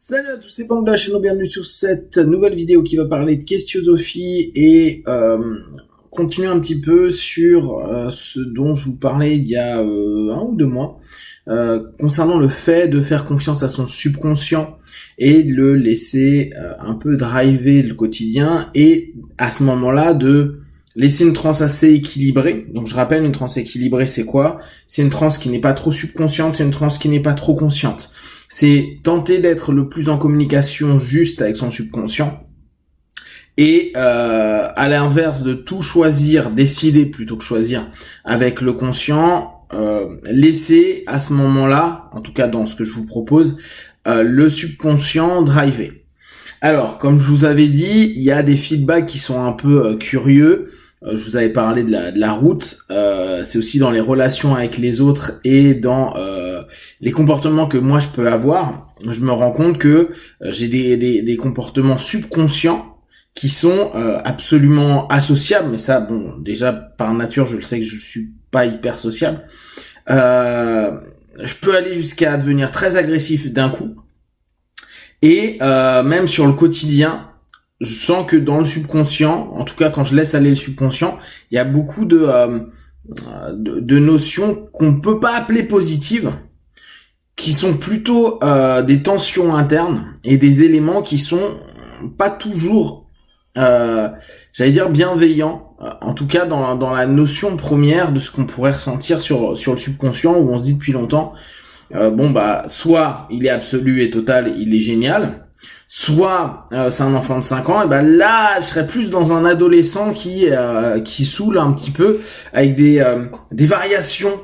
Salut à tous, c'est Bang de la chaîne, bienvenue sur cette nouvelle vidéo qui va parler de questiosophie et continuer un petit peu sur ce dont je vous parlais il y a 1 ou 2 mois concernant le fait de faire confiance à son subconscient et de le laisser un peu driver le quotidien et à ce moment-là de laisser une transe assez équilibrée. Donc je rappelle, une transe équilibrée c'est quoi? C'est une transe qui n'est pas trop subconsciente, c'est une transe qui n'est pas trop consciente. C'est tenter d'être le plus en communication juste avec son subconscient et à l'inverse de tout choisir, décider plutôt que choisir avec le conscient, laisser à ce moment-là, en tout cas dans ce que je vous propose, le subconscient driver. Alors, comme je vous avais dit, il y a des feedbacks qui sont un peu curieux. Je vous avais parlé de la route. C'est aussi dans les relations avec les autres et dans les comportements que moi je peux avoir. Je me rends compte que j'ai des comportements subconscients qui sont absolument associables. Mais ça, bon, déjà par nature, je le sais que je suis pas hyper sociable. Je peux aller jusqu'à devenir très agressif d'un coup. Et même sur le quotidien, je sens que dans le subconscient, en tout cas quand je laisse aller le subconscient, il y a beaucoup de notions qu'on peut pas appeler positives, qui sont plutôt des tensions internes et des éléments qui sont pas toujours, j'allais dire bienveillants, en tout cas dans la notion première de ce qu'on pourrait ressentir sur le subconscient, où on se dit depuis longtemps, soit il est absolu et total, il est génial, soit c'est un enfant de 5 ans, et là je serais plus dans un adolescent qui saoule un petit peu avec des variations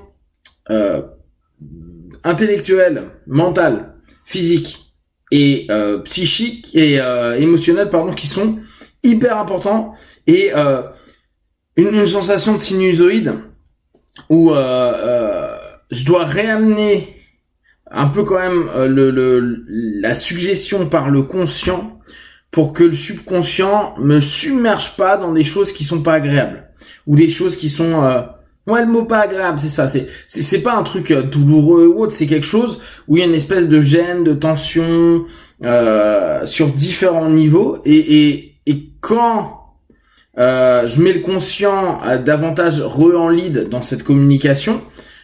intellectuelles, mentales, physiques et psychiques et émotionnelles qui sont hyper importants, et une sensation de sinusoïde où je dois réamener un peu quand même la suggestion par le conscient pour que le subconscient me submerge pas dans des choses qui sont pas agréables ou des choses qui sont le mot pas agréable, c'est ça, c'est pas un truc douloureux ou autre, c'est quelque chose où il y a une espèce de gêne, de tension sur différents niveaux, et quand je mets le conscient davantage en lead dans cette communication,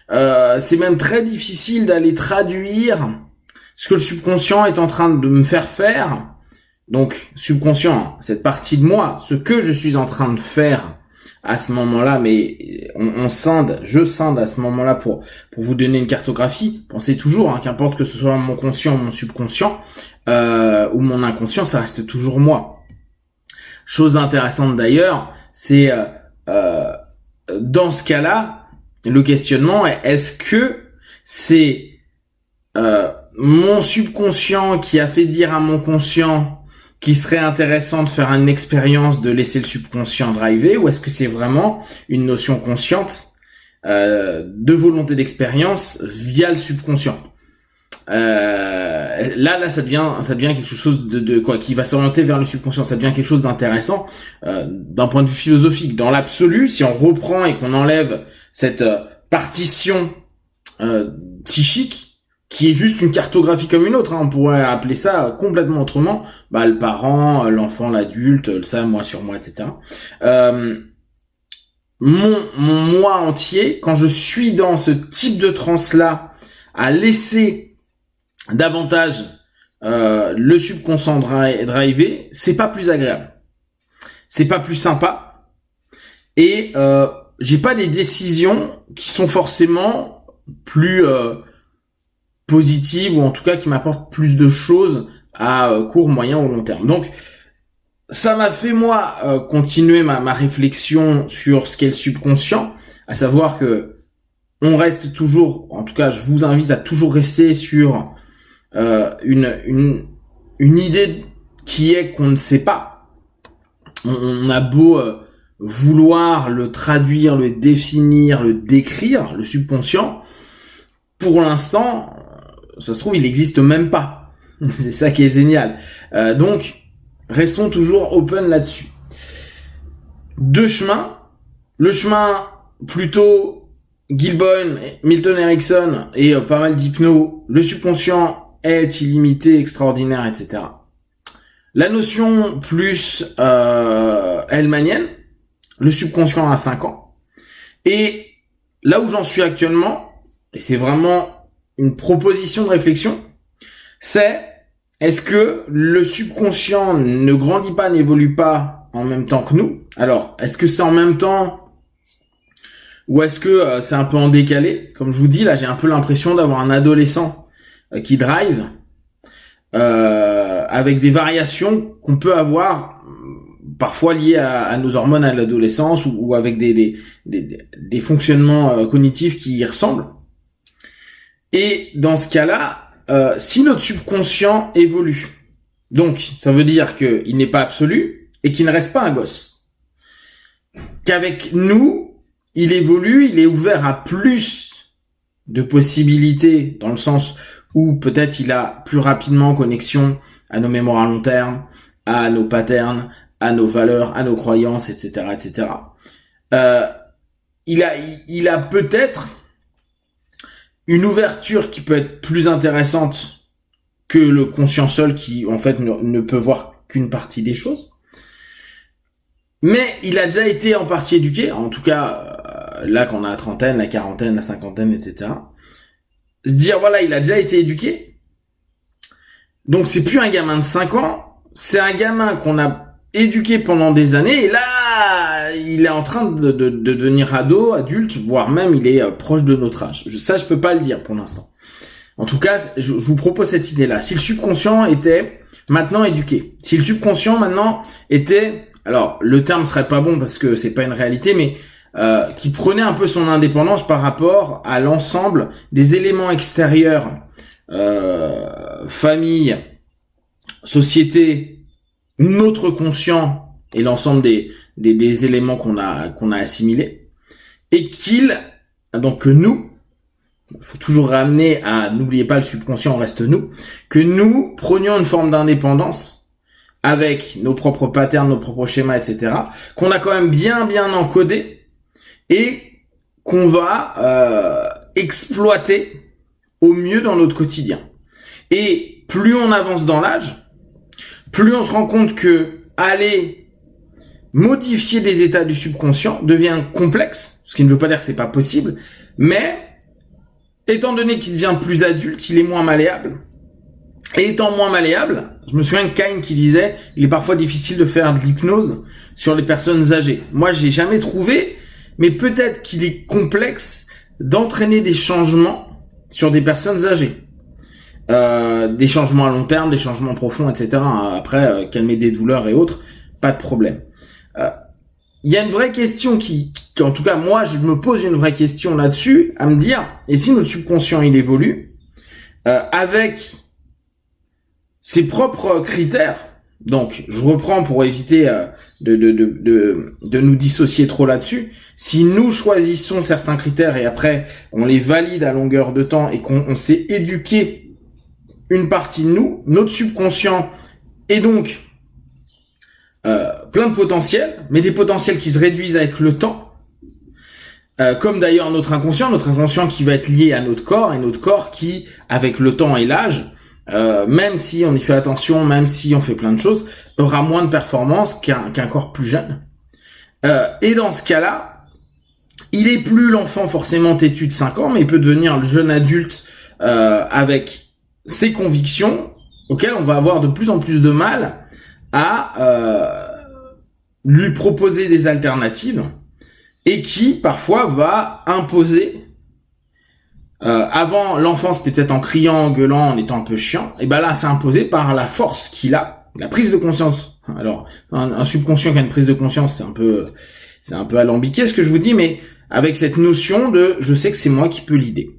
c'est même très difficile d'aller traduire ce que le subconscient est en train de me faire faire. Donc, subconscient, cette partie de moi, ce que je suis en train de faire à ce moment-là, mais je scinde à ce moment-là pour vous donner une cartographie. Pensez toujours, qu'importe que ce soit mon conscient ou mon subconscient, ou mon inconscient, ça reste toujours moi. Chose intéressante d'ailleurs, c'est dans ce cas-là, le questionnement est: est-ce que c'est mon subconscient qui a fait dire à mon conscient qu'il serait intéressant de faire une expérience de laisser le subconscient driver, ou est-ce que c'est vraiment une notion consciente de volonté d'expérience via le subconscient? Là ça devient quelque chose de quoi qui va s'orienter vers le subconscient. Ça devient quelque chose d'intéressant d'un point de vue philosophique. Dans l'absolu, si on reprend et qu'on enlève cette partition psychique qui est juste une cartographie comme une autre, on pourrait appeler ça complètement autrement, le parent, l'enfant, l'adulte, le ça, moi sur moi, etc. Mon moi entier, quand je suis dans ce type de transe-là, à laisser davantage le subconscient driver, c'est pas plus agréable, c'est pas plus sympa, et j'ai pas des décisions qui sont forcément plus positives, ou en tout cas qui m'apportent plus de choses à court, moyen ou long terme. Donc ça m'a fait moi continuer ma réflexion sur ce qu'est le subconscient, à savoir que on reste toujours, en tout cas je vous invite à toujours rester sur une idée qui est qu'on ne sait pas. On a beau vouloir le traduire, le définir, le décrire, le subconscient, pour l'instant, ça se trouve, il n'existe même pas. C'est ça qui est génial. Donc, restons toujours open là-dessus. Deux chemins. Le chemin plutôt Gil Boyne, Milton Erickson et pas mal d'hypno, le subconscient est illimité, extraordinaire, etc. La notion plus hellmanienne, le subconscient a 5 ans. Et là où j'en suis actuellement, et c'est vraiment une proposition de réflexion, c'est est-ce que le subconscient ne grandit pas, n'évolue pas en même temps que nous? Alors, est-ce que c'est en même temps ou est-ce que c'est un peu en décalé? Comme je vous dis, là, j'ai un peu l'impression d'avoir un adolescent qui drive avec des variations qu'on peut avoir parfois liées à nos hormones à l'adolescence ou avec des fonctionnements cognitifs qui y ressemblent. Et dans ce cas-là, si notre subconscient évolue, donc ça veut dire qu'il n'est pas absolu et qu'il ne reste pas un gosse, qu'avec nous, il évolue, il est ouvert à plus de possibilités dans le sens où peut-être il a plus rapidement connexion à nos mémoires à long terme, à nos patterns, à nos valeurs, à nos croyances, etc., etc. Il a peut-être une ouverture qui peut être plus intéressante que le conscient seul qui, en fait, ne peut voir qu'une partie des choses. Mais il a déjà été en partie éduqué, en tout cas, là, qu'on a la trentaine, la quarantaine, la cinquantaine, etc. Se dire, voilà, il a déjà été éduqué. Donc, c'est plus un gamin de 5 ans, c'est un gamin qu'on a éduqué pendant des années, et là, il est en train de devenir ado, adulte, voire même il est proche de notre âge. Ça, je peux pas le dire pour l'instant. En tout cas, je vous propose cette idée-là. Si le subconscient était maintenant éduqué, si le subconscient maintenant était, alors le terme serait pas bon parce que c'est pas une réalité, mais qui prenait un peu son indépendance par rapport à l'ensemble des éléments extérieurs, famille, société, notre conscient et l'ensemble des éléments qu'on a assimilés, et donc que nous, faut toujours ramener à, n'oubliez pas le subconscient, reste nous, que nous prenions une forme d'indépendance avec nos propres patterns, nos propres schémas, etc., qu'on a quand même bien encodé et qu'on va exploiter au mieux dans notre quotidien. Et plus on avance dans l'âge, plus on se rend compte que aller modifier les états du subconscient devient complexe, ce qui ne veut pas dire que c'est pas possible, mais étant donné qu'il devient plus adulte, il est moins malléable. Et étant moins malléable, je me souviens de Cain qui disait, il est parfois difficile de faire de l'hypnose sur les personnes âgées. Moi, j'ai jamais trouvé, mais peut-être qu'il est complexe d'entraîner des changements sur des personnes âgées. Des changements à long terme, des changements profonds, etc. Après, calmer des douleurs et autres, pas de problème. Il y a une vraie question qui, en tout cas, moi, je me pose une vraie question là-dessus, à me dire, et si notre subconscient, il évolue, avec ses propres critères, donc, je reprends pour éviter de nous dissocier trop là-dessus, si nous choisissons certains critères et après, on les valide à longueur de temps et qu'on s'est éduqué une partie de nous, notre subconscient est donc plein de potentiels, mais des potentiels qui se réduisent avec le temps, comme d'ailleurs notre inconscient qui va être lié à notre corps, et notre corps qui, avec le temps et l'âge, même si on y fait attention, même si on fait plein de choses, aura moins de performance qu'un corps plus jeune. Et dans ce cas-là, il est plus l'enfant forcément têtu de 5 ans, mais il peut devenir le jeune adulte avec ses convictions auxquelles on va avoir de plus en plus de mal à lui proposer des alternatives et qui parfois va imposer. Avant, l'enfant c'était peut-être en criant, en gueulant, en étant un peu chiant, et ben là c'est imposé par la force qu'il a, la prise de conscience. Alors un subconscient qui a une prise de conscience, c'est un peu alambiqué ce que je vous dis, mais avec cette notion de je sais que c'est moi qui peux l'idée.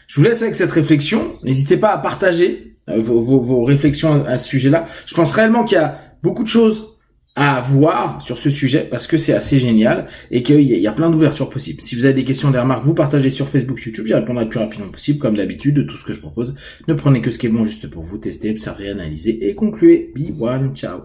Je vous laisse avec cette réflexion. N'hésitez pas à partager vos réflexions à ce sujet-là. Je pense réellement qu'il y a beaucoup de choses à voir sur ce sujet parce que c'est assez génial et qu'il y a plein d'ouvertures possibles. Si vous avez des questions, des remarques, vous partagez sur Facebook, YouTube. J'y répondrai le plus rapidement possible, comme d'habitude, de tout ce que je propose. Ne prenez que ce qui est bon juste pour vous. Testez, observez, analysez et concluez. Be one, ciao.